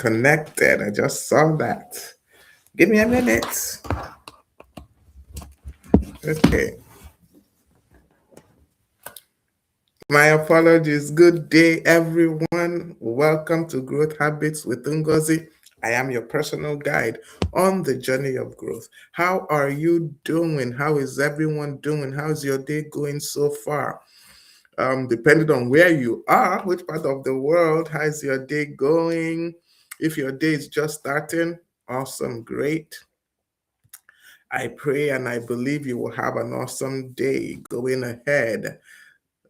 connected. I just saw that. Give me a minute. Okay. My apologies. Good day, everyone. Welcome to Growth Habits with Ngozi. I am your personal guide on the journey of growth. How are you doing? How is everyone doing? How's your day going so far? Depending on where you are, which part of the world, how's your day going? If your day is just starting, awesome, great. I pray and I believe you will have an awesome day going ahead.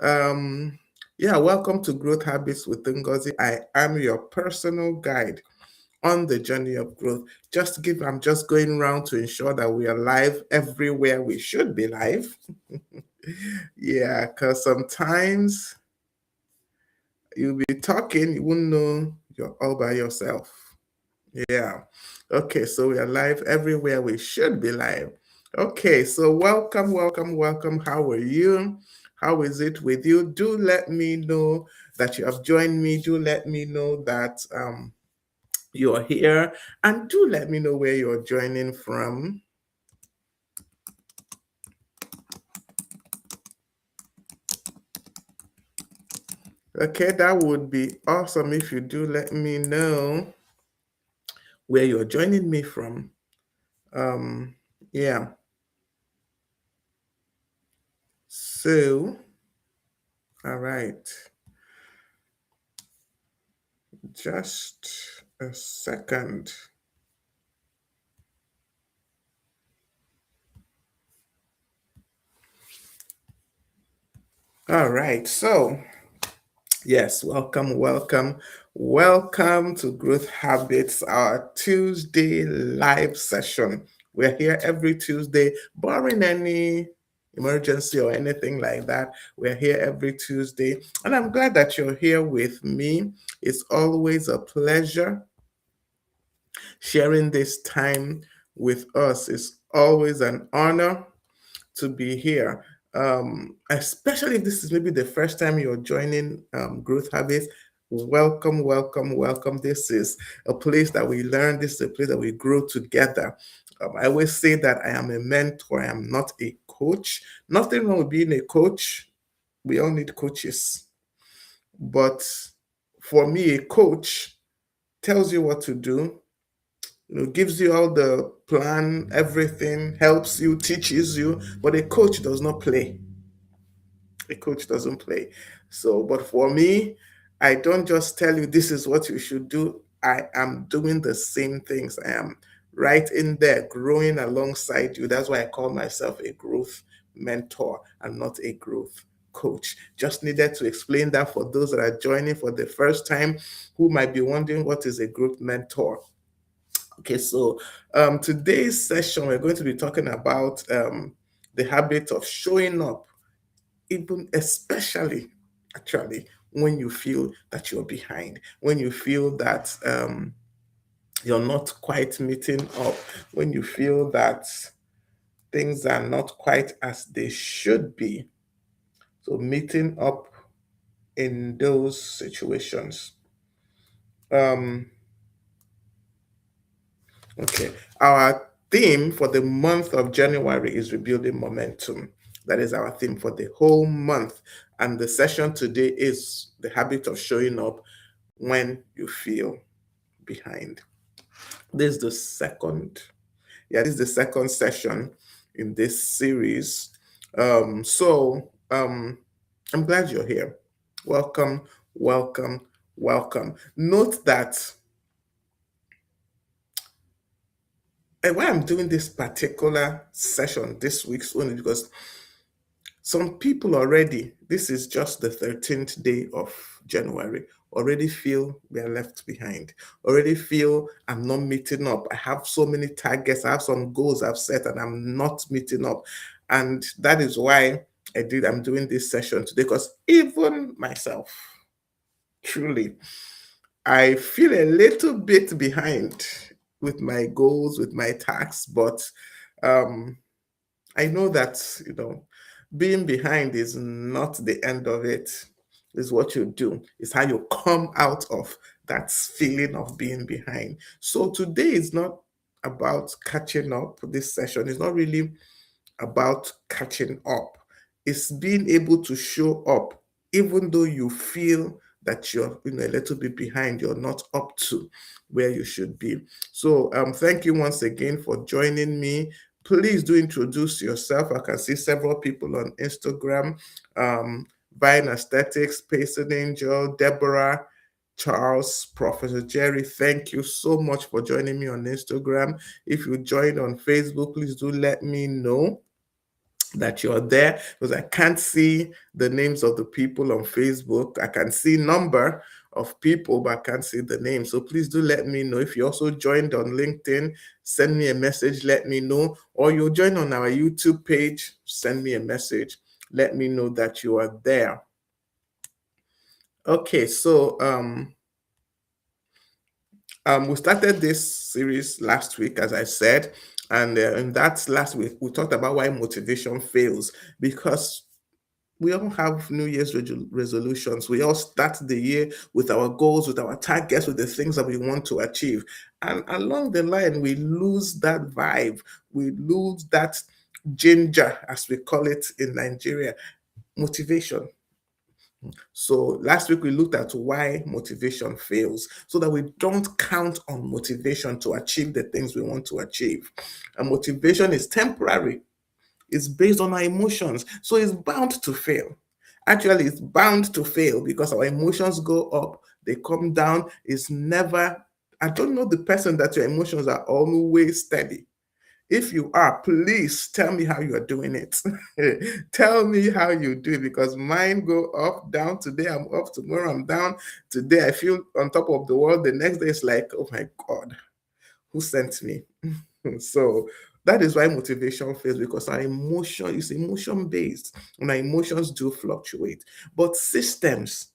Yeah, welcome to Growth Habits with Ngozi. I am your personal guide on the journey of growth. I'm just going around to ensure that we are live everywhere we should be live. Yeah, because sometimes you'll be talking, you won't know you're all by yourself. Yeah. Okay, so we are live everywhere we should be live. Okay, so welcome. How are you? How is it with you? Do let me know that you have joined me. Do let me know that you're here. And do let me know where you're joining from. Okay, that would be awesome if you do let me know where you're joining me from. Yeah. So, all right. Just a second. All right. So, yes, welcome to Growth Habits, our Tuesday live session. We're here every Tuesday, barring any emergency or anything like that. We're here every Tuesday, and I'm glad that you're here with me. It's always a pleasure sharing this time with us. It's always an honor to be here. Especially if this is maybe the first time you're joining Growth Habits. Welcome. This is a place that we learn, this is a place that we grow together. I always say that I am a mentor, I am not a coach. Nothing wrong with being a coach. We all need coaches. But for me, a coach tells you what to do, gives you all the plan, everything, helps you, teaches you, but a coach does not play. A coach doesn't play. So, but for me, I don't just tell you this is what you should do. I am doing the same things. I am right in there, growing alongside you. That's why I call myself a growth mentor and not a growth coach. Just needed to explain that for those that are joining for the first time who might be wondering what is a growth mentor. Okay, so today's session, we're going to be talking about the habit of showing up, even especially actually when you feel that you're behind, when you feel that you're not quite meeting up, when you feel that things are not quite as they should be. So, meeting up in those situations. Um, Okay. Our theme for the month of January is rebuilding momentum. That is our theme for the whole month. And the session today is the habit of showing up when you feel behind. This is the this is the second session in this series. I'm glad you're here. Welcome, welcome, welcome. Note that and why I'm doing this particular session this week's only because some people already, this is just the 13th day of January, already feel they are left behind, already feel I'm not meeting up. I have so many targets, I have some goals I've set and I'm not meeting up. And that is why I'm doing this session today because even myself, truly, I feel a little bit behind with my goals, with my tasks, but um, I know that being behind is not the end of it. Is what you do. It's how you come out of that feeling of being behind. So today is not about catching up. This session is not really about catching up. It's being able to show up even though you feel that you're a little bit behind, you're not up to where you should be. So thank you once again for joining me. Please do introduce yourself. I can see several people on Instagram. Vine Aesthetics, Payson Angel, Deborah, Charles, Professor Jerry, thank you so much for joining me on Instagram. If you joined on Facebook, please do let me know that you're there, because I can't see the names of the people on Facebook. I can see number of people, but I can't see the name. So please do let me know. If you also joined on LinkedIn, send me a message, let me know. Or you'll join on our YouTube page, send me a message, let me know that you are there. Okay, so we started this series last week, as I said, and in that last week, we talked about why motivation fails, because we all have New Year's resolutions. We all start the year with our goals, with our targets, with the things that we want to achieve. And along the line, we lose that vibe. We lose that ginger, as we call it in Nigeria, motivation. So last week we looked at why motivation fails, so that we don't count on motivation to achieve the things we want to achieve. And motivation is temporary. It's based on our emotions. So it's bound to fail. Actually, it's bound to fail because our emotions go up, they come down. It's never, I don't know the person that your emotions are always steady. If you are, please tell me how you are doing it. Tell me how you do it, because mine go up, down. Today I'm up, tomorrow I'm down. Today I feel on top of the world. The next day it's like, oh my God, who sent me? So that is why motivation fails, because our emotion is emotion based and our emotions do fluctuate. But systems,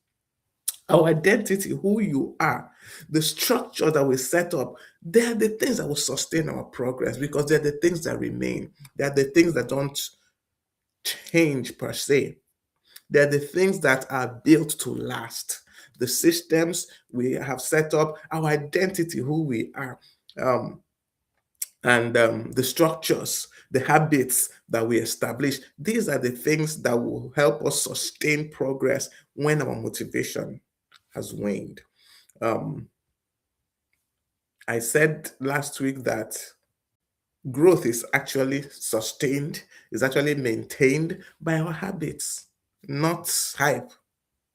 our identity, who you are, the structure that we set up, they are the things that will sustain our progress, because they're the things that remain. They're the things that don't change per se. They're the things that are built to last. The systems we have set up, our identity, who we are. And the structures, the habits that we establish, these are the things that will help us sustain progress when our motivation has waned. Um, I said last week that growth is actually sustained, is actually maintained by our habits, not hype.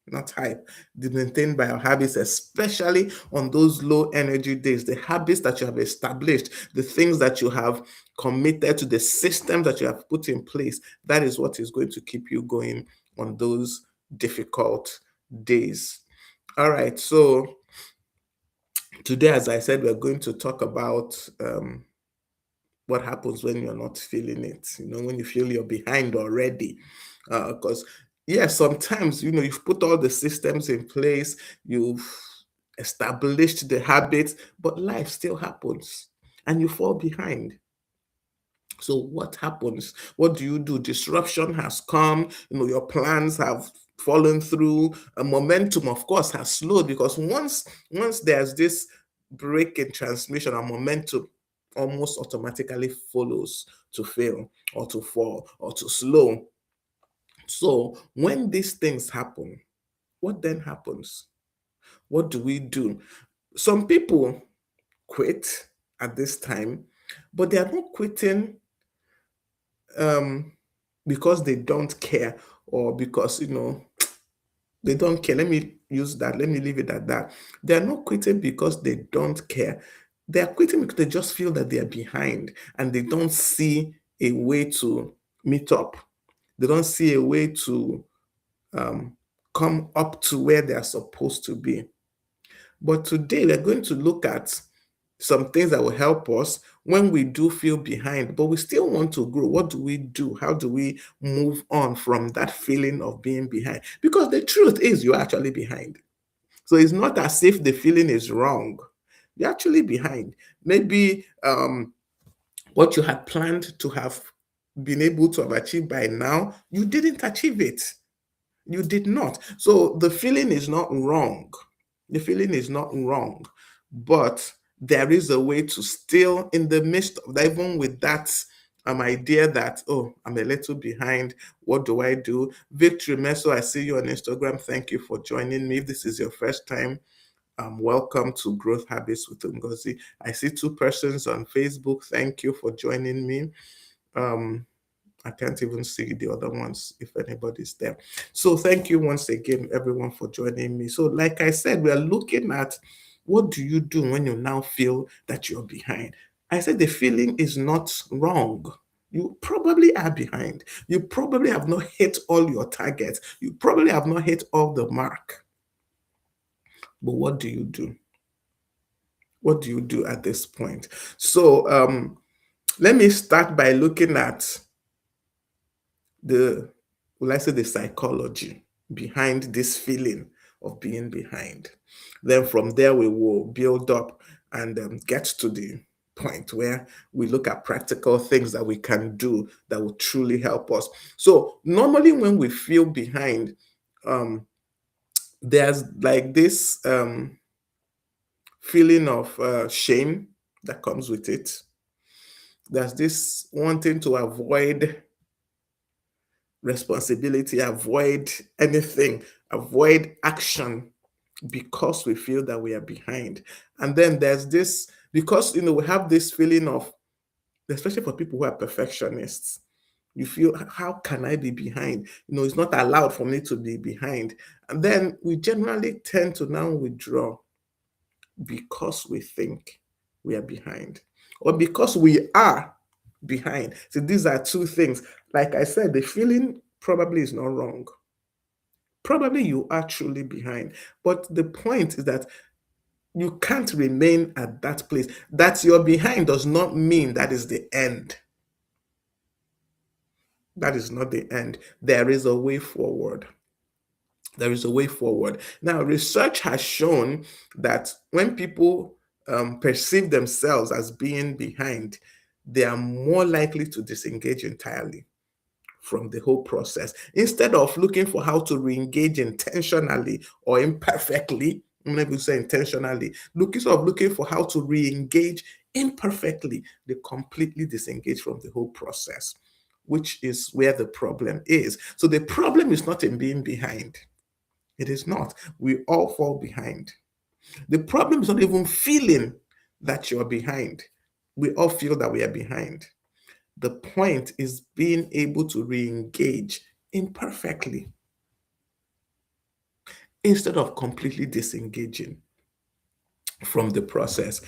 Not hype, maintained by our habits, especially on those low energy days. The habits that you have established, the things that you have committed to, the systems that you have put in place, that is what is going to keep you going on those difficult days. All right, so today, as I said, we're going to talk about what happens when you're not feeling it, when you feel you're behind already. Because, yes, sometimes, you've put all the systems in place, you've established the habits, but life still happens and you fall behind. So what happens? What do you do? Disruption has come, your plans have fallen through. A momentum, of course, has slowed, because once there's this break in transmission, a momentum almost automatically follows to fail or to fall or to slow. So when these things happen, what then happens? What do we do? Some people quit at this time, but they are not quitting um, because they don't care, or because they don't care. Let me use that. Let me leave it at that. They are not quitting because they don't care. They are quitting because they just feel that they are behind and they don't see a way to meet up. They don't see a way to um, come up to where they are supposed to be. But today we're going to look at some things that will help us when we do feel behind, but we still want to grow. What do we do? How do we move on from that feeling of being behind? Because the truth is, you're actually behind. So it's not as if the feeling is wrong. You're actually behind. Maybe what you had planned to have been able to have achieved by now, you didn't achieve it. You did not. So the feeling is not wrong. The feeling is not wrong, but there is a way to still, in the midst of that, even with that idea that, oh, I'm a little behind. What do I do? Victory Meso, I see you on Instagram. Thank you for joining me. If this is your first time, welcome to Growth Habits with Ngozi. I see two persons on Facebook. Thank you for joining me. Um, I can't even see the other ones if anybody's there. So thank you once again, everyone, for joining me. So, like I said, we are looking at what do you do when you now feel that you're behind. I said the feeling is not wrong. You probably are behind. You probably have not hit all your targets. You probably have not hit all the mark. But what do you do? What do you do at this point? So let me start by looking at the, well, I say the psychology behind this feeling of being behind. Then from there, we will build up and get to the point where we look at practical things that we can do that will truly help us. So normally when we feel behind, um, there's like this feeling of shame that comes with it. There's this wanting to avoid responsibility, avoid anything, avoid action because we feel that we are behind. And then there's this, because we have this feeling of, especially for people who are perfectionists, you feel, how can I be behind? It's not allowed for me to be behind. And then we generally tend to now withdraw because we think we are behind, or because we are behind. So these are two things. Like I said, the feeling probably is not wrong. Probably you are truly behind. But the point is that you can't remain at that place. That you're behind does not mean that is the end. That is not the end. There is a way forward. There is a way forward. Now, research has shown that when people perceive themselves as being behind, they are more likely to disengage entirely from the whole process. Instead of looking for how to re-engage intentionally or imperfectly, maybe say intentionally, looking for how to re-engage imperfectly, they completely disengage from the whole process, which is where the problem is. So the problem is not in being behind. It is not. We all fall behind. The problem is not even feeling that you're behind. We all feel that we are behind. The point is being able to re-engage imperfectly instead of completely disengaging from the process.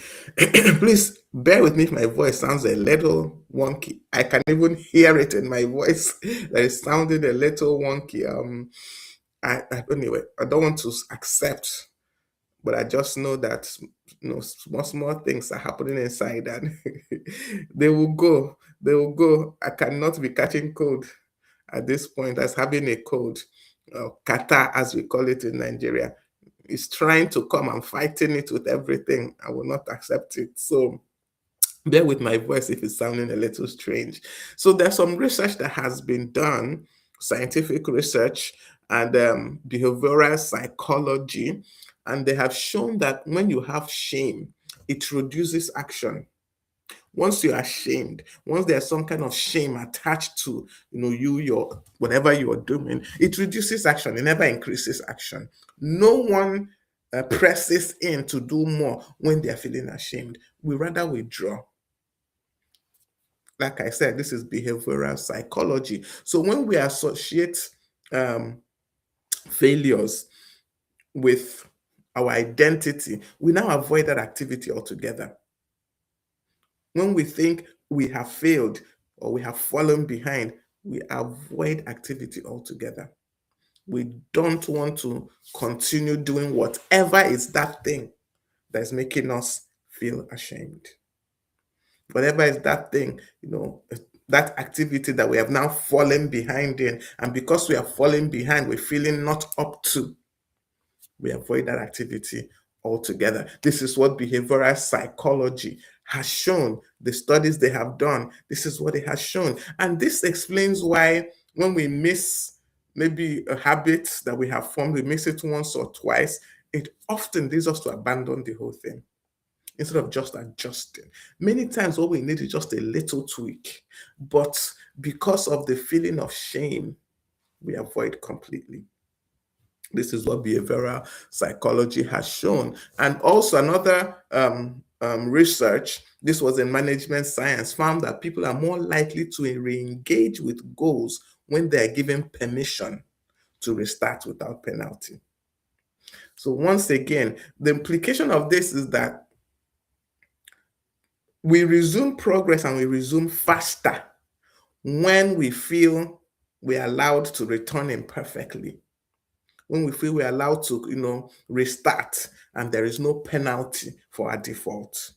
Please bear with me if my voice sounds a little wonky. I can even hear it in my voice that is sounding a little wonky. Anyway, I don't want to accept, but I just know that small things are happening inside, and they will go. They will go. I cannot be catching cold at this point as having a cold. Kata, as we call it in Nigeria, is trying to come and fighting it with everything. I will not accept it. So bear with my voice if it's sounding a little strange. So there's some research that has been done, scientific research and behavioral psychology, and they have shown that when you have shame, it reduces action. Once you are ashamed, once there's some kind of shame attached to your whatever you are doing, it reduces action. It never increases action. No one presses in to do more when they're feeling ashamed. We rather withdraw. Like I said, this is behavioral psychology. So when we associate um, failures with our identity, we now avoid that activity altogether. When we think we have failed or we have fallen behind, we avoid activity altogether. We don't want to continue doing whatever is that thing that's making us feel ashamed. Whatever is that thing, that activity that we have now fallen behind in. And because we are falling behind, we're feeling not up to, we avoid that activity altogether. This is what behavioral psychology has shown. The studies they have done, this is what it has shown. And this explains why when we miss maybe a habit that we have formed, we miss it once or twice, it often leads us to abandon the whole thing instead of just adjusting. Many times, what we need is just a little tweak, but because of the feeling of shame, we avoid completely. This is what behavioral psychology has shown. And also, another research, this was in management science, found that people are more likely to re engage with goals when they are given permission to restart without penalty. So, once again, the implication of this is that we resume progress and we resume faster when we feel we're allowed to return imperfectly, when we feel we're allowed to, restart and there is no penalty for our default.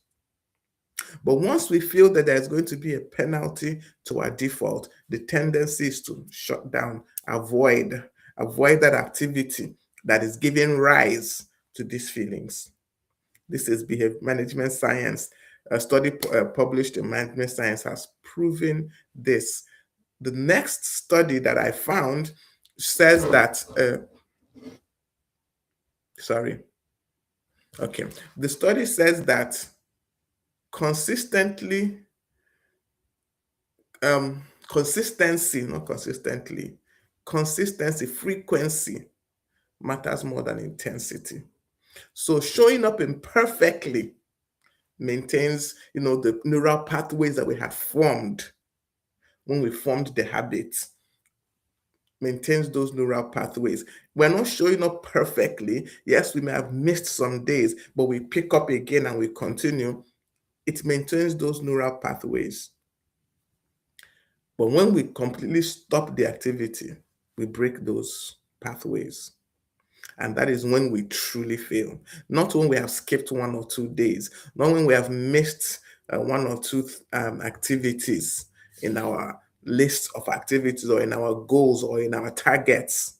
But once we feel that there's going to be a penalty to our default, the tendency is to shut down, avoid that activity that is giving rise to these feelings. This is behavior management science. A study published in management science has proven this. The next study that I found says that, sorry, okay. The study says that consistently, consistency, not consistently, consistency, frequency matters more than intensity. So showing up imperfectly maintains, the neural pathways that we had formed when we formed the habits, maintains those neural pathways. We're not showing up perfectly. Yes, we may have missed some days, but we pick up again and we continue. It maintains those neural pathways. But when we completely stop the activity, we break those pathways. And that is when we truly fail. Not when we have skipped 1 or 2 days, not when we have missed 1 or 2 activities in our list of activities or in our goals or in our targets.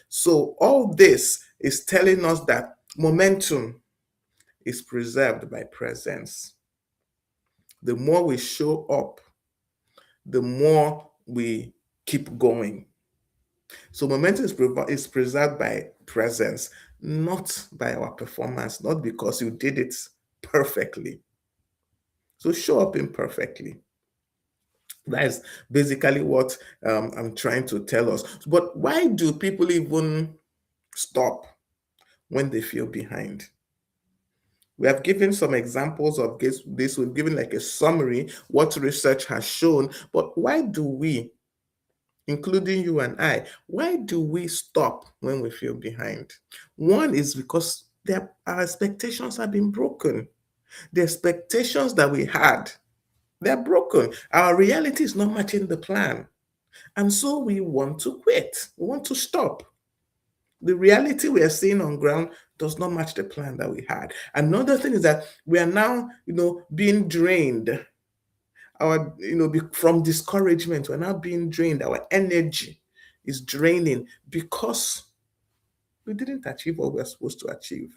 So, all this is telling us that momentum is preserved by presence. The more we show up, the more we keep going. So momentum is preserved by presence, not by our performance, not because you did it perfectly. So show up imperfectly. That is basically what I'm trying to tell us. But why do people even stop when they feel behind? We have given some examples of this. We've given like a summary, what research has shown. But why do we, including you and I, why do we stop when we feel behind? One is because our expectations have been broken. The expectations that we had, they're broken. Our reality is not matching the plan. And so we want to quit. We want to stop. The reality we are seeing on ground does not match the plan that we had. Another thing is that we are now, being drained. From discouragement, we're now being drained. Our energy is draining because we didn't achieve what we're supposed to achieve.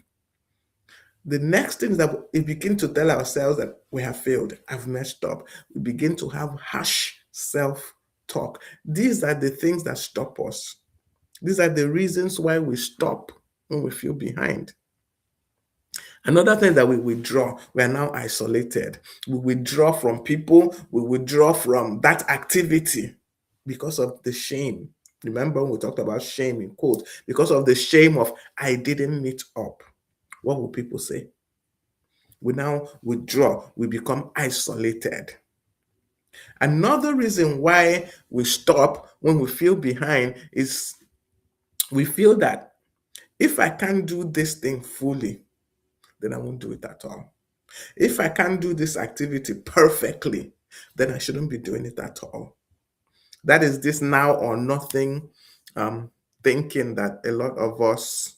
The next thing is that we begin to tell ourselves that we have failed, I've messed up. We begin to have harsh self-talk. These are the things that stop us. These are the reasons why we stop when we feel behind. Another thing that we withdraw, we are now isolated. We withdraw from people, we withdraw from that activity because of the shame. Remember when we talked about shame in quotes, because of the shame of I didn't meet up. What will people say? We now withdraw, we become isolated. Another reason why we stop when we feel behind is we feel that if I can't do this thing fully, then I won't do it at all. If I can't do this activity perfectly, then I shouldn't be doing it at all. That is this now or nothing thinking that a lot of us.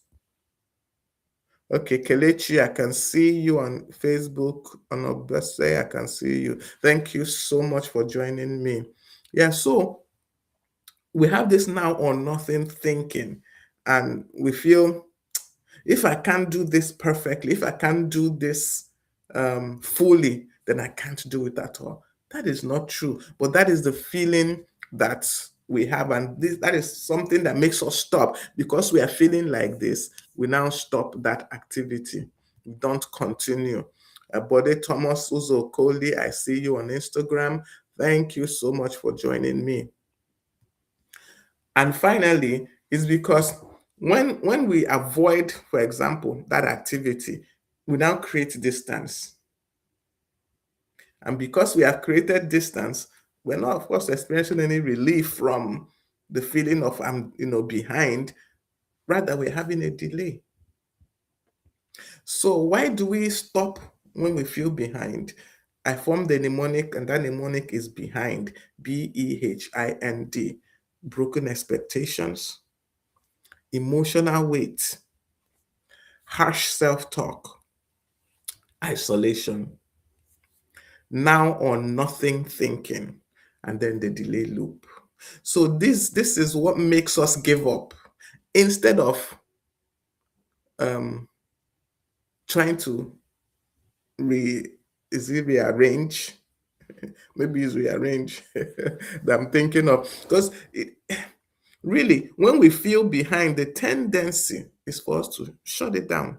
Okay, Kelechi, I can see you on Facebook. On Obese, I can see you. Thank you so much for joining me. Yeah, so we have this now or nothing thinking, and we feel if I can't do this perfectly, if I can't do this fully, then I can't do it at all. That is not true, but that is the feeling that we have, and this that is something that makes us stop. Because we are feeling like this, we now stop that activity. We don't continue. Bode Thomas Uzo Coley, I see you on Instagram. Thank you so much for joining me. And finally, is because when we avoid, for example, that activity, we now create distance. And because we have created distance, we're not, of course, experiencing any relief from the feeling of I'm, behind. Rather, we're having a delay. So why do we stop when we feel behind? I formed the mnemonic, and that mnemonic is behind. BEHIND. Broken expectations, emotional weight, harsh self-talk, isolation, now on nothing thinking, and then the delay loop. So this is what makes us give up instead of um, trying to re is it rearrange. Maybe it's rearrange that I'm thinking of, because really, when we feel behind, the tendency is for us to shut it down.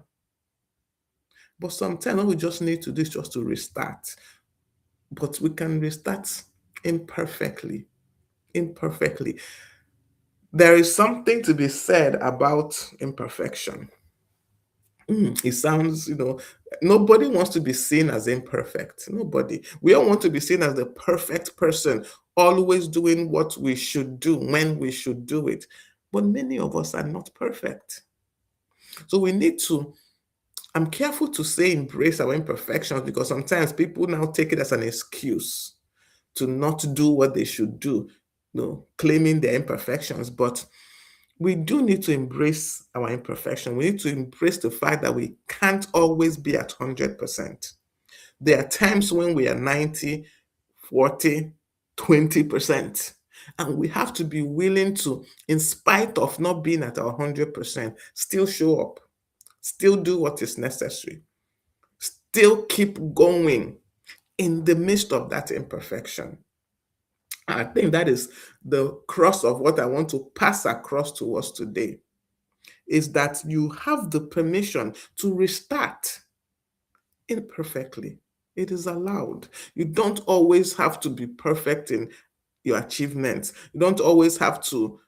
But sometimes all we just need to do is just to restart. But we can restart imperfectly. Imperfectly. There is something to be said about imperfection. It sounds, nobody wants to be seen as imperfect. Nobody. We all want to be seen as the perfect person, always doing what we should do when we should do it. But many of us are not perfect. So we need to, I'm careful to say embrace our imperfections, because sometimes people now take it as an excuse to not do what they should do, claiming their imperfections. But we do need to embrace our imperfection. We need to embrace the fact that we can't always be at 100%. There are times when we are 90, 40, 20%. And we have to be willing to, in spite of not being at our 100%, still show up, still do what is necessary, still keep going in the midst of that imperfection. I think that is the cross of what I want to pass across to us today, is that you have the permission to restart imperfectly. It is allowed. You don't always have to be perfect in your achievements. You don't always have to,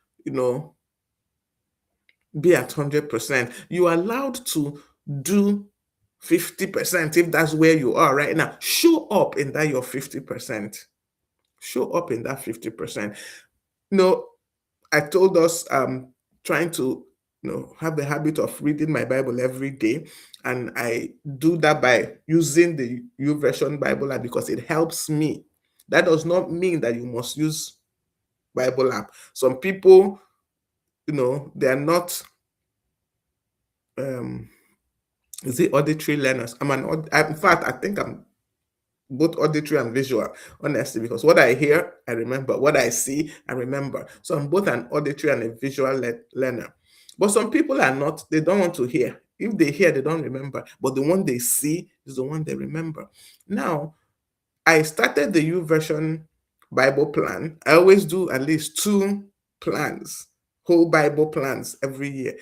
be at 100%. You're allowed to do 50% if that's where you are right now. Show up in that your 50%. Show up in that 50%. I told us trying to have the habit of reading my Bible every day, and I do that by using the YouVersion Bible app because it helps me. That does not mean that you must use Bible app. Some people, they are not is it auditory learners. In fact, I think I'm both auditory and visual, honestly, because what I hear, I remember. What I see, I remember. So I'm both an auditory and a visual learner. But some people are not, they don't want to hear. If they hear, they don't remember. But the one they see is the one they remember. Now, I started the YouVersion Bible plan. I always do at least 2 plans, whole Bible plans every year.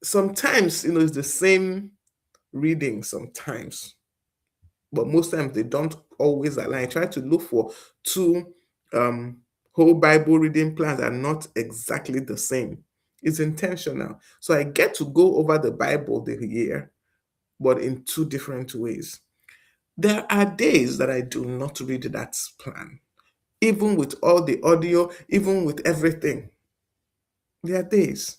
Sometimes, it's the same reading sometimes, but most times they don't always align. I try to look for 2 whole Bible reading plans that are not exactly the same. It's intentional. So I get to go over the Bible the year, but in 2 different ways. There are days that I do not read that plan, even with all the audio, even with everything. There are days.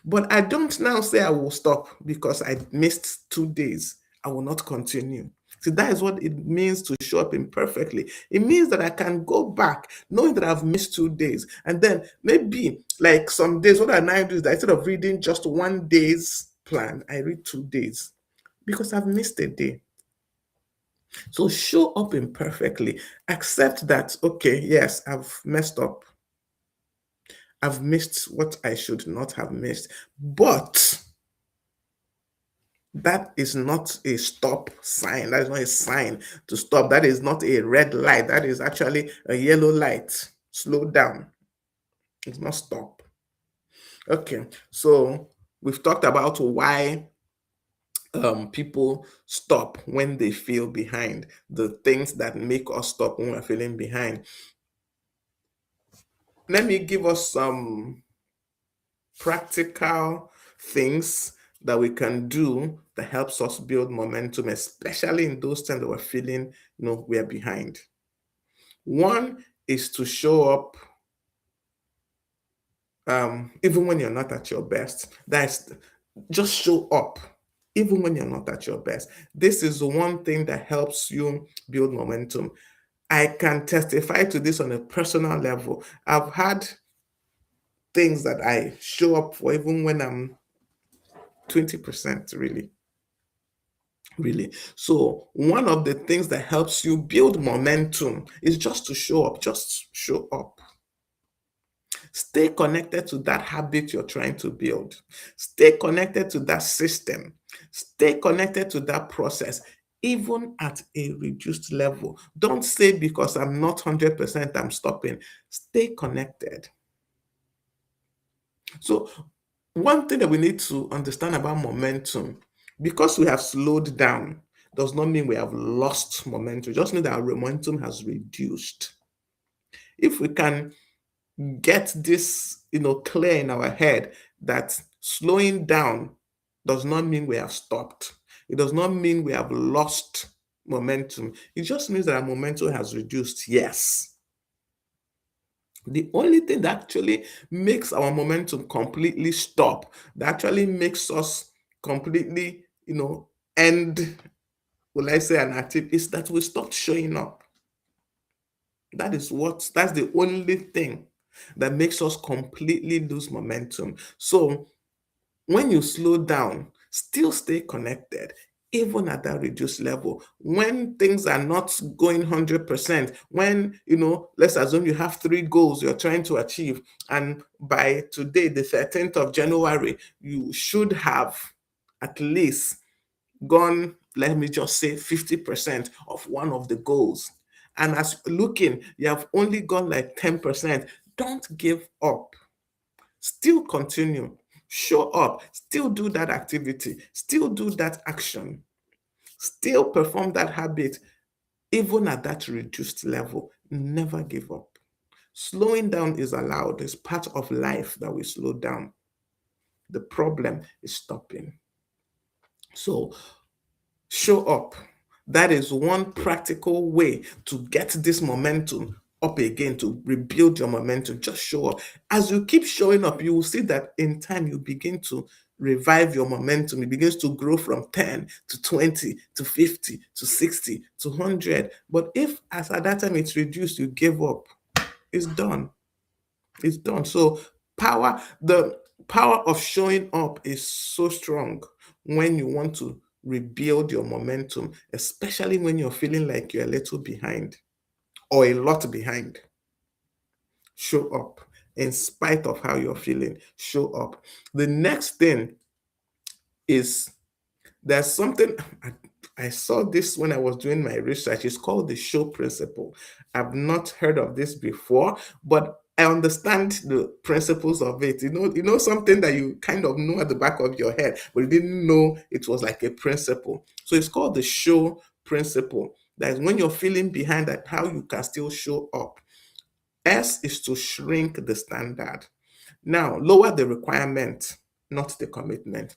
But I don't now say I will stop because I missed 2 days. I will not continue. See, that is what it means to show up imperfectly. It means that I can go back knowing that I've missed 2 days. And then maybe like some days, what I now do is that instead of reading just 1 day's plan, I read 2 days because I've missed a day. So show up imperfectly. Accept that, okay, yes, I've messed up. I've missed what I should not have missed. But that is not a stop sign. That is not a sign to stop. That is not a red light. That is actually a yellow light. Slow down. It's not stop. Okay, so we've talked about why people stop when they feel behind, the things that make us stop when we're feeling behind. Let me give us some practical things that we can do that helps us build momentum, especially in those times that we're feeling, we're behind. One is to show up even when you're not at your best. That's just show up even when you're not at your best. This is the one thing that helps you build momentum. I can testify to this on a personal level. I've had things that I show up for even when I'm 20%, really. Really. So, one of the things that helps you build momentum is just to show up. Just show up. Stay connected to that habit you're trying to build. Stay connected to that system. Stay connected to that process, even at a reduced level. Don't say because I'm not 100%, I'm stopping. Stay connected. So, one thing that we need to understand about momentum, because we have slowed down, does not mean we have lost momentum. It just means that our momentum has reduced. If we can get this, clear in our head that slowing down does not mean we have stopped. It does not mean we have lost momentum. It just means that our momentum has reduced. Yes. The only thing that actually makes our momentum completely stop, that actually makes us completely, end, will I say, an active, is that we stop showing up. That's the only thing that makes us completely lose momentum. So when you slow down, still stay connected, even at that reduced level. When things are not going 100%, when, let's assume you have 3 goals you're trying to achieve, and by today, the 13th of January, you should have at least gone, let me just say, 50% of one of the goals. And as looking, you have only gone like 10%. Don't give up. Still continue. Show up. Still do that activity. Still do that action. Still perform that habit, even at that reduced level. Never give up. Slowing down is allowed. It's part of life that we slow down. The problem is stopping. So show up. That is one practical way to get this momentum up again, to rebuild your momentum. Just show up. As you keep showing up, you will see that in time you begin to revive your momentum. It begins to grow from 10 to 20 to 50 to 60 to 100. But if as at that time it's reduced, you give up, it's done. It's done. So the power of showing up is so strong when you want to rebuild your momentum, especially when you're feeling like you're a little behind or a lot behind. Show up in spite of how you're feeling. Show up. The next thing is, there's something I saw this when I was doing my research. It's called the show principle. I've not heard of this before, but I understand the principles of it. Something that you kind of know at the back of your head, but you didn't know it was like a principle. So it's called the show principle. That is when you're feeling behind, that how you can still show up. S is to shrink the standard. Now, lower the requirement, not the commitment.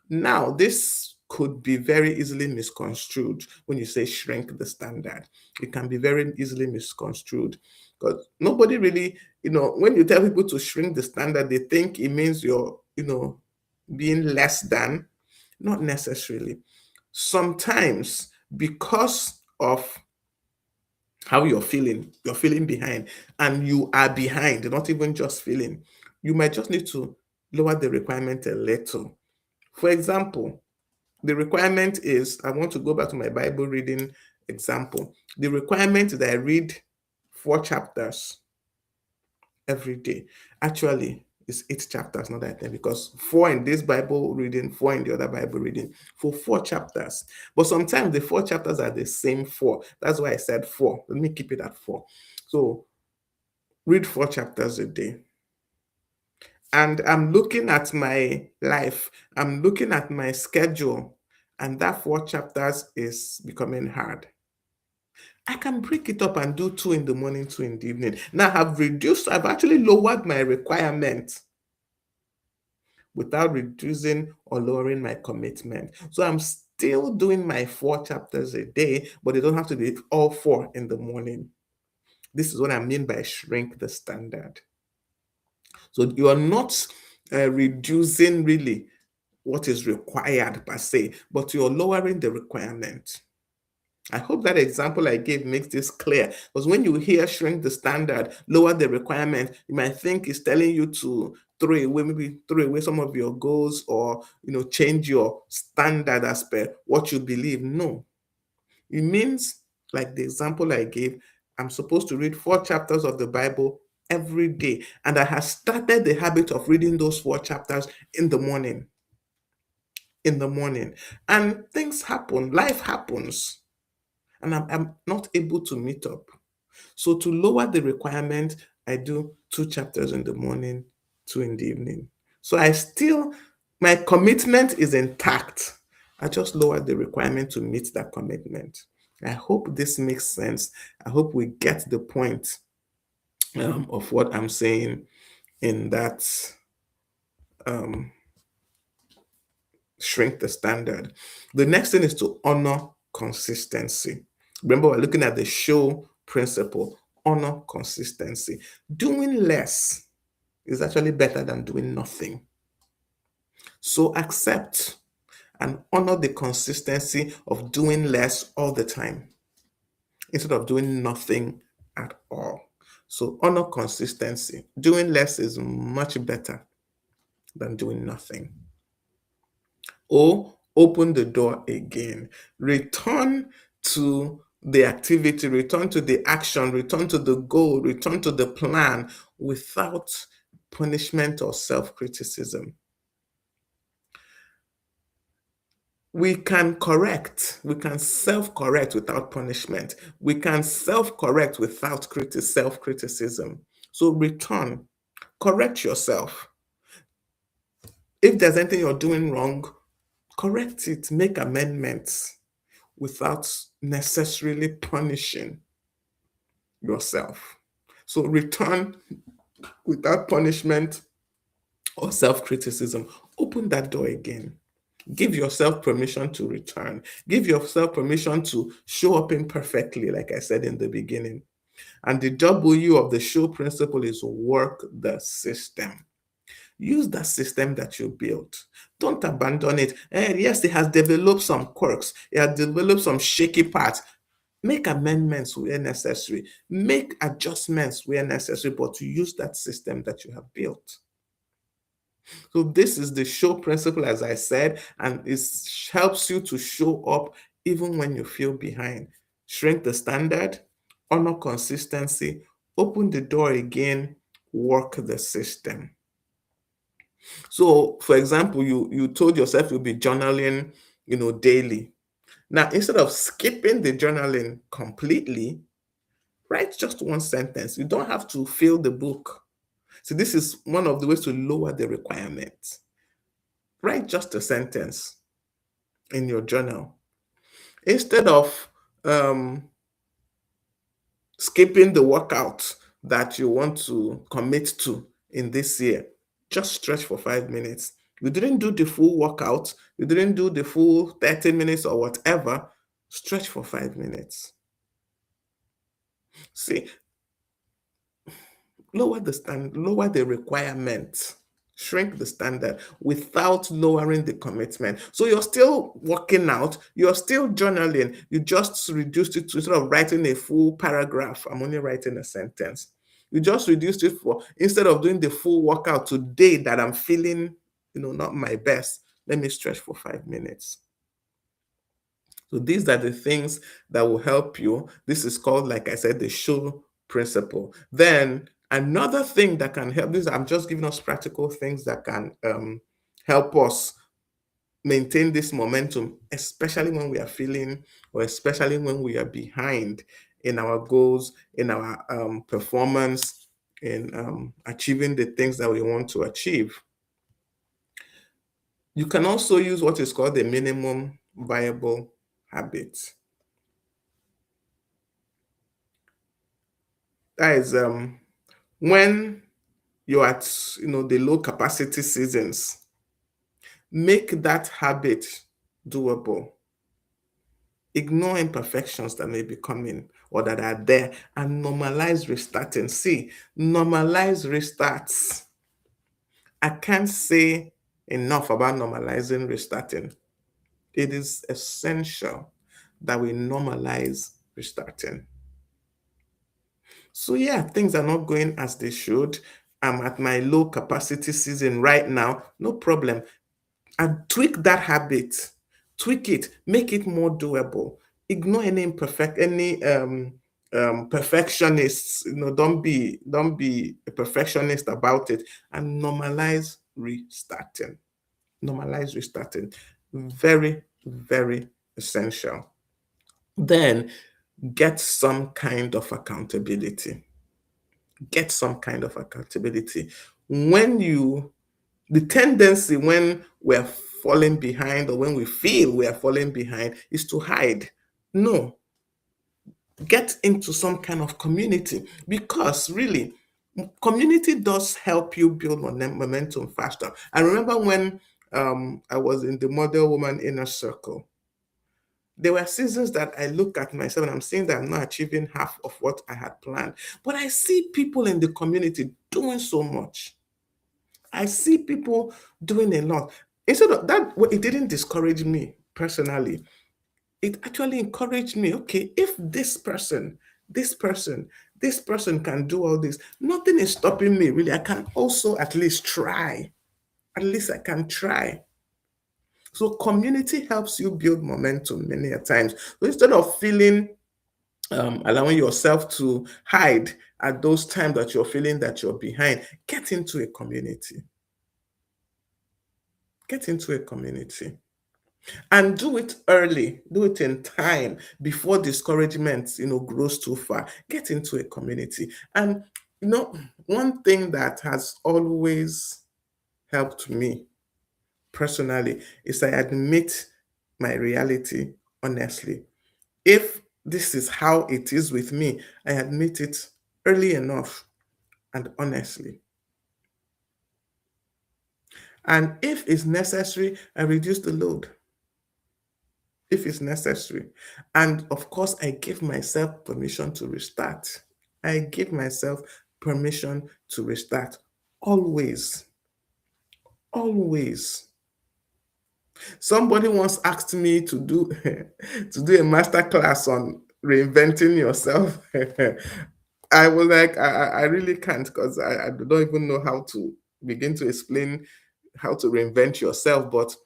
Now, this could be very easily misconstrued when you say shrink the standard. It can be very easily misconstrued because nobody really, when you tell people to shrink the standard, they think it means you're, being less than. Not necessarily. Sometimes, because of how you're feeling behind, and you are behind, not even just feeling, you might just need to lower the requirement a little. For example, the requirement is, I want to go back to my Bible reading example. The requirement is that I read 4 chapters every day. Actually, it's 8 chapters, not that 10, because 4 in this Bible reading, 4 in the other Bible reading, for 4 chapters. But sometimes the 4 chapters are the same 4. That's why I said 4. Let me keep it at 4. So read 4 chapters a day. and I'm looking at my life, I'm looking at my schedule, and that 4 chapters is becoming hard. I can break it up and do two in the morning, two in the evening. Now I've actually lowered my requirement without reducing or lowering my commitment. So I'm still doing my 4 chapters a day, but they don't have to be all four in the morning. This is what I mean by shrink the standard. So you are not reducing really what is required per se, but you're lowering the requirement. I hope that example I gave makes this clear. Because when you hear shrink the standard, lower the requirement, you might think it's telling you to maybe throw away some of your goals, or change your standard as per what you believe. No. It means, like the example I gave, I'm supposed to read 4 chapters of the Bible every day. And I have started the habit of reading those 4 chapters in the morning. In the morning. And things happen, life happens, and I'm not able to meet up. So to lower the requirement, I do 2 chapters in the morning, two in the evening. So my commitment is intact. I just lowered the requirement to meet that commitment. I hope this makes sense. I hope we get the point of what I'm saying in that um, shrink the standard. The next thing is to honor consistency. Remember, we're looking at the show principle. Honor consistency. Doing less is actually better than doing nothing. So accept and honor the consistency of doing less all the time instead of doing nothing at all. So honor consistency. Doing less is much better than doing nothing. Or open the door again. Return to the activity, return to the action, return to the goal, return to the plan without punishment or self criticism. We can self correct without punishment. We can self correct without self criticism. So return, correct yourself. If there's anything you're doing wrong, correct it, make amendments without necessarily punishing yourself. So return without punishment or self criticism. Open that door again. Give yourself permission to return. Give yourself permission to show up imperfectly, like I said in the beginning. And the W of the show principle is work the system. Use that system that you built. Don't abandon it. Yes, it has developed some quirks. It has developed some shaky parts. Make amendments where necessary. Make adjustments where necessary, but to use that system that you have built. So this is the show principle, as I said, and it helps you to show up even when you feel behind. Shrink the standard, honor consistency, open the door again, work the system. So, for example, you told yourself you'll be journaling, daily. Now, instead of skipping the journaling completely, write just one sentence. You don't have to fill the book. So this is one of the ways to lower the requirement. Write just a sentence in your journal. Instead of skipping the workout that you want to commit to in this year, just stretch for 5 minutes. You didn't do the full workout, you didn't do the full 30 minutes or whatever, stretch for 5 minutes. See, lower the requirement, shrink the standard without lowering the commitment. So you're still working out, you're still journaling, you just reduced it to, instead of writing a full paragraph, I'm only writing a sentence. You just reduced it for, instead of doing the full workout today that I'm feeling, not my best, let me stretch for 5 minutes. So these are the things that will help you. This is called, like I said, the show principle. Then another thing that can help, this I'm just giving us practical things that can help us maintain this momentum, especially when we are feeling, or especially when we are behind in our goals, in our performance, in achieving the things that we want to achieve. You can also use what is called the minimum viable habit. That is when you're at the low capacity seasons, make that habit doable. Ignore imperfections that may be coming or that are there and normalize restarting. See, normalize restarts. I can't say enough about normalizing restarting. It is essential that we normalize restarting. So, yeah, things are not going as they should. I'm at my low capacity season right now. No problem. And tweak that habit, tweak it, make it more doable. Ignore any perfectionists. Don't be a perfectionist about it, and normalize restarting. Very, very essential. Then get some kind of accountability. Get some kind of accountability. When you The tendency when we're falling behind or when we feel we are falling behind is to hide. No, get into some kind of community, because really community does help you build momentum faster. I remember when I was in the Model Woman Inner Circle, there were seasons that I look at myself and I'm seeing that I'm not achieving half of what I had planned, but I see people in the community doing so much. I see people doing a lot. Instead of that, well, it didn't discourage me personally. It actually encouraged me. Okay, if this person, this person can do all this, nothing is stopping me, really. I can also at least try. At least I can try. So community helps you build momentum many a times. So instead of allowing yourself to hide at those times that you're feeling that you're behind, get into a community. Get into a community. And do it early, do it in time before discouragement grows too far. Get into a community. And one thing that has always helped me personally is I admit my reality honestly. If this is how it is with me, I admit it early enough and honestly. And if it's necessary, I reduce the load if it's necessary. And of course, I give myself permission to restart. I give myself permission to restart. Always, always. Somebody once asked me to do to do a master class on reinventing yourself. I was like, I really can't, because I don't even know how to begin to explain how to reinvent yourself.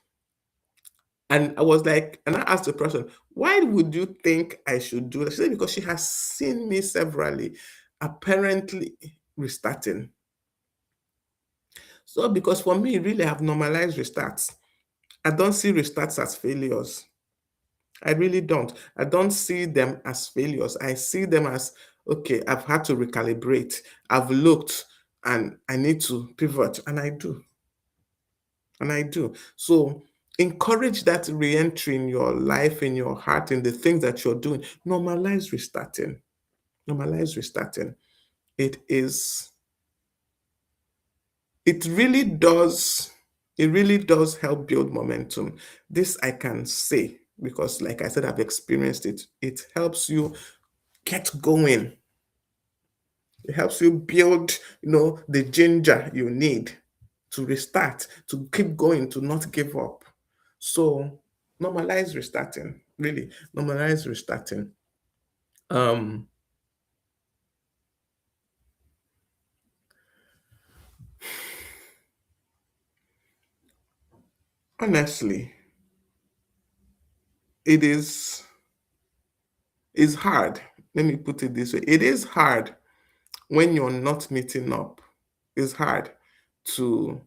And I was like, and I asked the person, why would you think I should do that? She said, because she has seen me severally, apparently restarting. So, because for me, really, I've normalized restarts. I don't see restarts as failures. I really don't. I don't see them as failures. I see them as, okay, I've had to recalibrate. I've looked and I need to pivot. And I do. And I do. So encourage that re-entry in your life, in your heart, in the things that you're doing. Normalize restarting. Normalize restarting. It is, it really does, it really does help build momentum. This I can say because, like I said, I've experienced it. It helps you get going. It helps you build, the ginger you need to restart, to keep going, to not give up. So normalize restarting, really normalize restarting. Um, Honestly, it is hard. Let me put it this way. It is hard when you're not meeting up. It's hard to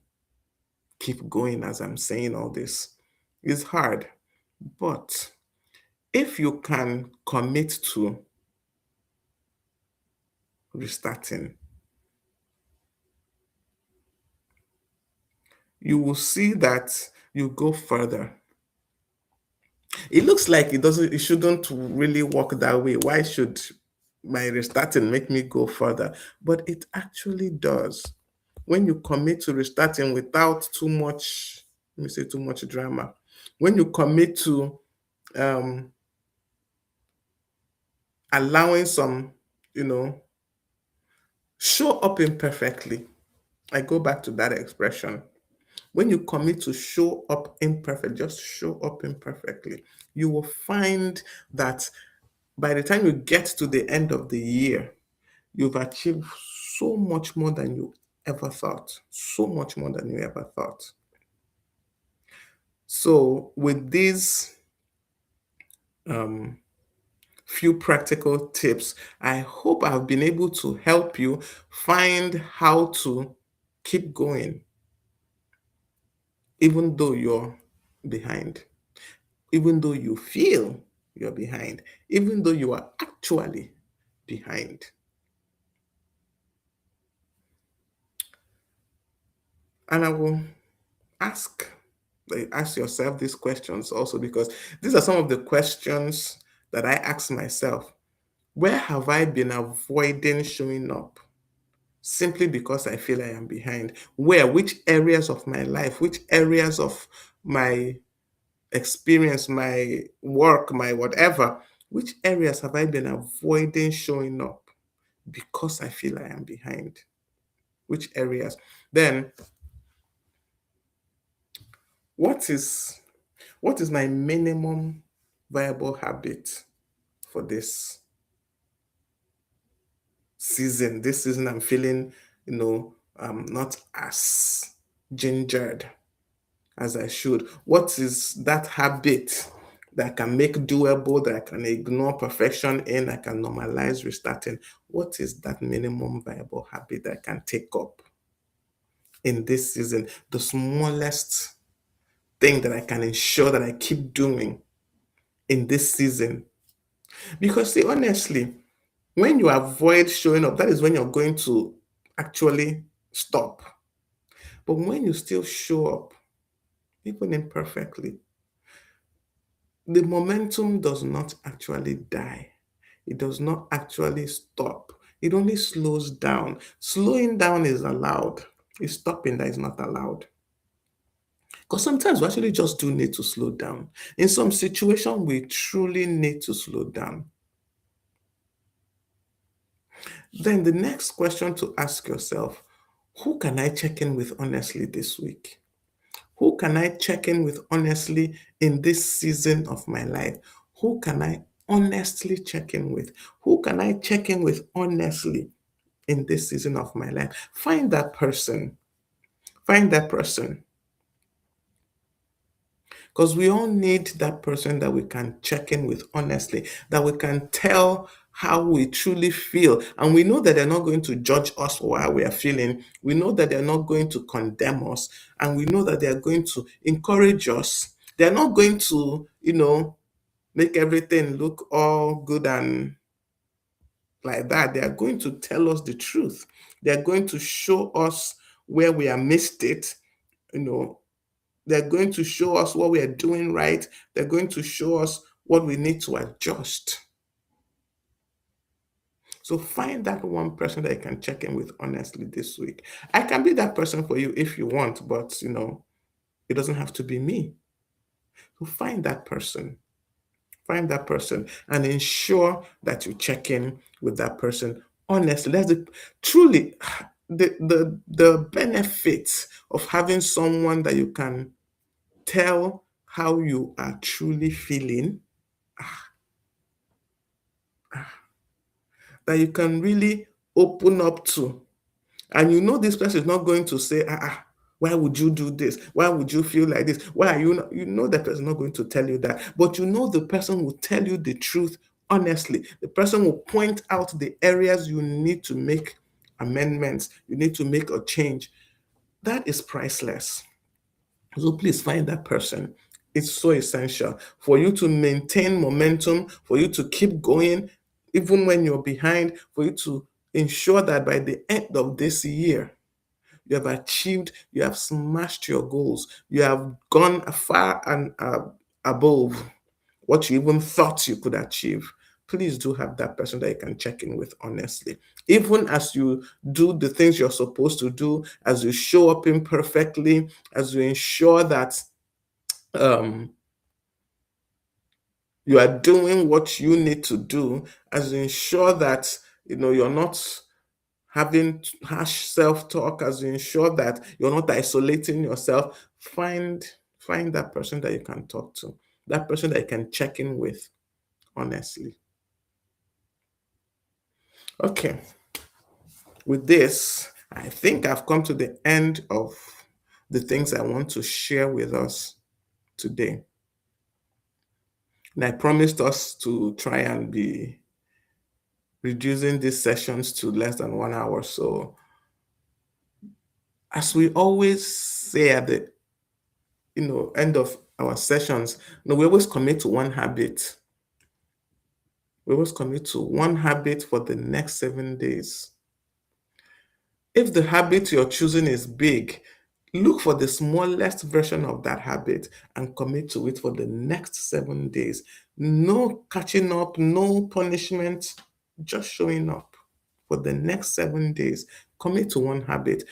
keep going as I'm saying all this. It's hard. But if you can commit to restarting, you will see that you go further. It looks like it shouldn't really work that way. Why should my restarting make me go further? But it actually does. When you commit to restarting without too much, let me say too much drama, when you commit to um, allowing some, you know, show up imperfectly. I go back to that expression. When you commit to show up imperfect, just show up imperfectly, you will find that by the time you get to the end of the year, you've achieved so much more than you ever thought. So much more than you ever thought. So, with these um, few practical tips, I hope I've been able to help you find how to keep going, even though you're behind, even though you feel you're behind, even though you are actually behind. And I will ask ask yourself these questions also, because these are some of the questions that I ask myself. Where have I been avoiding showing up simply because I feel I am behind? Where, which areas of my life, which areas of my experience, my work, my whatever, which areas have I been avoiding showing up because I feel I am behind? Which areas? Then, what is what is my minimum viable habit for this season? This season, I'm feeling, not as gingered as I should. What is that habit that I can make doable, that I can ignore perfection in, I can normalize restarting? What is that minimum viable habit that I can take up in this season? The smallest thing that I can ensure that I keep doing in this season. Because, see, honestly, when you avoid showing up, that is when you're going to actually stop. But when you still show up, even imperfectly, the momentum does not actually die. It does not actually stop. It only slows down. Slowing down is allowed. It's stopping that is not allowed. Because sometimes we actually just do need to slow down. In some situation, we truly need to slow down. Then the next question to ask yourself, who can I check in with honestly this week? Who can I check in with honestly in this season of my life? Who can I honestly check in with? Who can I check in with honestly in this season of my life? Find that person. Find that person. Because we all need that person that we can check in with honestly, that we can tell how we truly feel. And we know that they're not going to judge us for how we are feeling. We know that they're not going to condemn us. And we know that they're going to encourage us. They're not going to, make everything look all good and like that. They are going to tell us the truth. They're going to show us where we are missed it, you know, they're going to show us what we are doing right. They're going to show us what we need to adjust. So find that one person that you can check in with honestly this week. I can be that person for you if you want, but it doesn't have to be me. So find that person. Find that person and ensure that you check in with that person honestly. That's truly the benefits of having someone that you can tell how you are truly feeling, that you can really open up to. And this person is not going to say, why would you do this? Why would you feel like this? Why are you not? That person is not going to tell you that. But the person will tell you the truth honestly. The person will point out the areas you need to make amendments, you need to make a change. That is priceless. So please find that person. It's so essential for you to maintain momentum, for you to keep going, even when you're behind, for you to ensure that by the end of this year, you have achieved, you have smashed your goals, you have gone far and above what you even thought you could achieve, please do have that person that you can check in with honestly. Even as you do the things you're supposed to do, as you show up imperfectly, as you ensure that um, you are doing what you need to do, as you ensure that you're not having harsh self-talk, as you ensure that you're not isolating yourself, find that person that you can talk to, that person that you can check in with honestly. Okay, with this, I think I've come to the end of the things I want to share with us today. And I promised us to try and be reducing these sessions to less than 1 hour. So, as we always say at the end of our sessions, we always commit to one habit. We always commit to one habit for the next 7 days. If the habit you're choosing is big, look for the smallest version of that habit and commit to it for the next 7 days. No catching up, no punishment, just showing up for the next 7 days. Commit to one habit.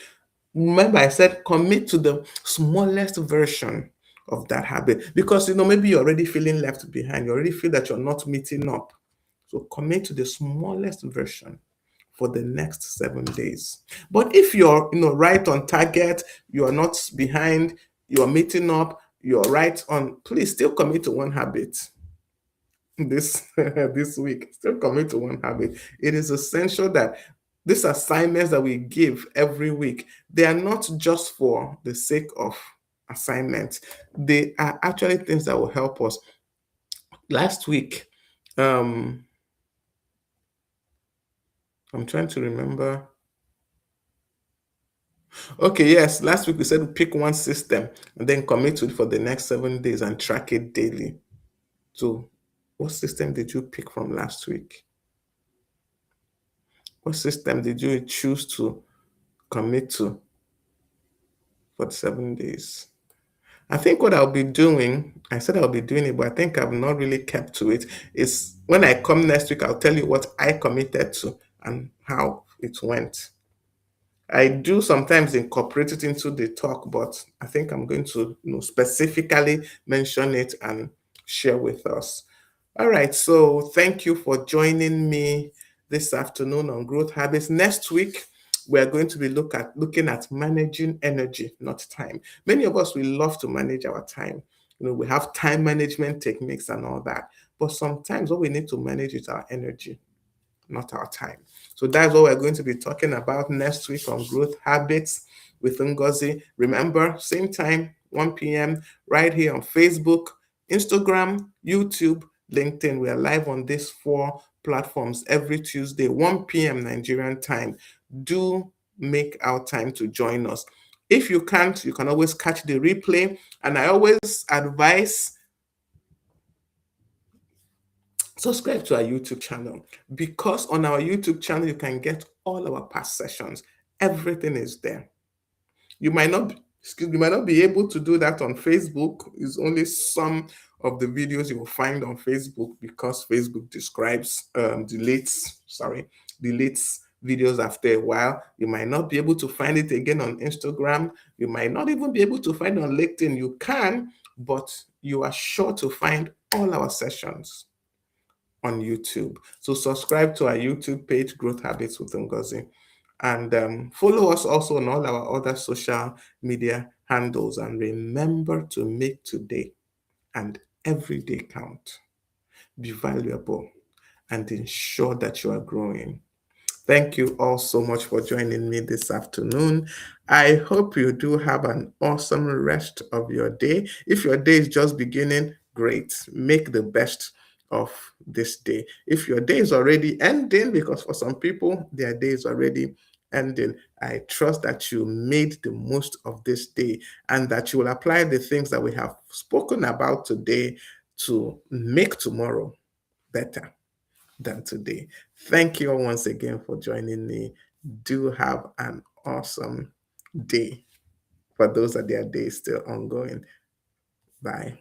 Remember, I said commit to the smallest version of that habit because maybe you're already feeling left behind. You already feel that you're not meeting up. So commit to the smallest version for the next 7 days. But if you're right on target, you're not behind, you're meeting up, you're right on, please still commit to one habit this this week. Still commit to one habit. It is essential that these assignments that we give every week, they are not just for the sake of assignments. They are actually things that will help us. Last week, um, I'm trying to remember. Okay, yes, last week we said pick one system and then commit to it for the next 7 days and track it daily. So, what system did you pick from last week? What system did you choose to commit to for the 7 days? I think what I'll be doing, I said I'll be doing it, but I think I've not really kept to it. Is when I come next week, I'll tell you what I committed to and how it went. I do sometimes incorporate it into the talk, but I think I'm going to specifically mention it and share with us. All right, so thank you for joining me this afternoon on Growth Habits. Next week, we're going to be looking at managing energy, not time. Many of us, we love to manage our time. We have time management techniques and all that, but sometimes what we need to manage is our energy, not our time. So that's what we're going to be talking about next week on Growth Habits with Ngozi. Remember, same time, 1 p.m., right here on Facebook, Instagram, YouTube, LinkedIn. We are live on these 4 platforms every Tuesday, 1 p.m. Nigerian time. Do make our time to join us. If you can't, you can always catch the replay. And I always advise subscribe to our YouTube channel because on our YouTube channel, you can get all our past sessions. Everything is there. You might not, you might not be able to do that on Facebook. It's only some of the videos you will find on Facebook because Facebook deletes videos after a while. You might not be able to find it again on Instagram. You might not even be able to find it on LinkedIn. You can, but you are sure to find all our sessions on YouTube. So subscribe to our YouTube page, Growth Habits with Ngozi, and follow us also on all our other social media handles. And remember to make today and every day count. Be valuable and ensure that you are growing. Thank you all so much for joining me this afternoon. I hope you do have an awesome rest of your day. If your day is just beginning, great. Make the best of this day. If your day is already ending, because for some people, their day is already ending, I trust that you made the most of this day and that you will apply the things that we have spoken about today to make tomorrow better than today. Thank you all once again for joining me. Do have an awesome day. For those that their day is still ongoing. Bye.